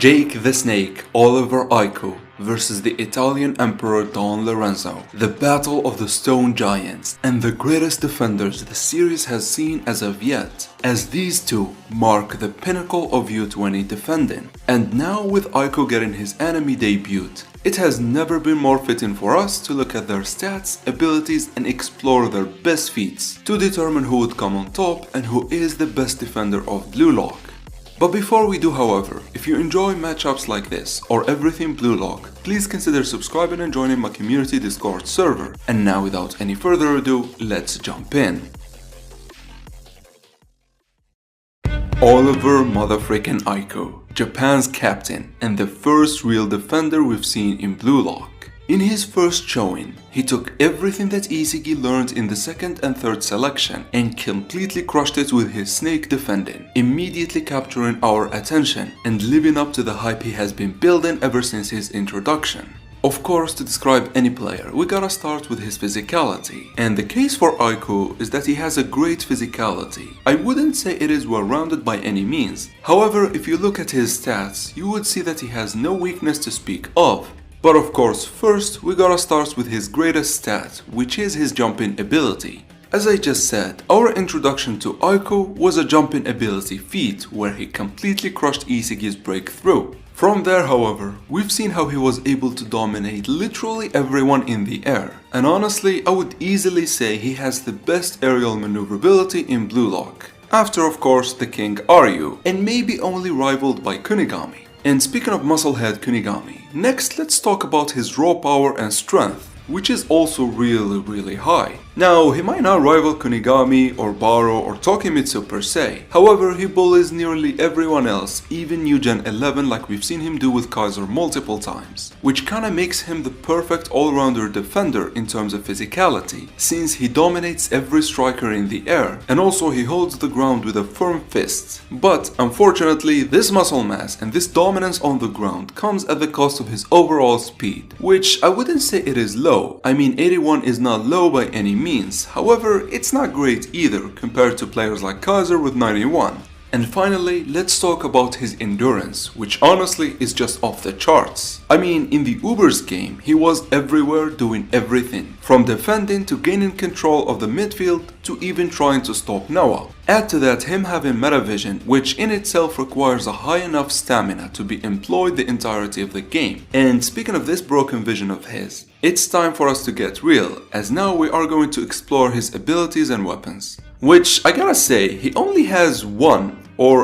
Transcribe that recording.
Jake the Snake Oliver Aiku versus the Italian Emperor Don Lorenzo, the battle of the stone giants and the greatest defenders the series has seen as of yet, as these two mark the pinnacle of U20 defending. And now with Aiku getting his anime debut, it has never been more fitting for us to look at their stats, abilities and explore their best feats to determine who would come on top and who is the best defender of Blue Lock. But before we do, however, if you enjoy matchups like this or everything Blue Lock, please consider subscribing and joining my community Discord server. And now without any further ado, let's jump in. Oliver motherfreaking Aiku, Japan's captain and the first real defender we've seen in Blue Lock. In his first showing, he took everything that Isagi learned in the second and third selection and completely crushed it with his snake defending, immediately capturing our attention and living up to the hype he has been building ever since his introduction. Of course, to describe any player, we gotta start with his physicality. And the case for Aiku is that he has a great physicality. I wouldn't say it is well-rounded by any means. However, if you look at his stats, you would see that he has no weakness to speak of. But of course, first we gotta start with his greatest stat, which is his jumping ability. As I just said, our introduction to Aiku was a jumping ability feat where he completely crushed Isagi's breakthrough. From there, however, we've seen how he was able to dominate literally everyone in the air. And honestly, I would easily say he has the best aerial maneuverability in Blue Lock. After, of course, the King Ryu, and maybe only rivaled by Kunigami. And speaking of musclehead Kunigami, next let's talk about his raw power and strength, which is also really high. Now, he might not rival Kunigami or Baro or Tokimitsu per se, however he bullies nearly everyone else, even New Gen 11 like we've seen him do with Kaiser multiple times, which kinda makes him the perfect all-rounder defender in terms of physicality, since he dominates every striker in the air, and also he holds the ground with a firm fist. But unfortunately, this muscle mass and this dominance on the ground comes at the cost of his overall speed, which I wouldn't say it is low. I mean, 81 is not low by any means, however, it's not great either compared to players like Kaiser with 91. And finally, let's talk about his endurance, which honestly is just off the charts. I mean, in the Ubers game, he was everywhere doing everything, from defending to gaining control of the midfield to even trying to stop Noah. Add to that him having metavision, which in itself requires a high enough stamina to be employed the entirety of the game. And speaking of this broken vision of his, it's time for us to get real, as now we are going to explore his abilities and weapons. Which, I gotta say, he only has one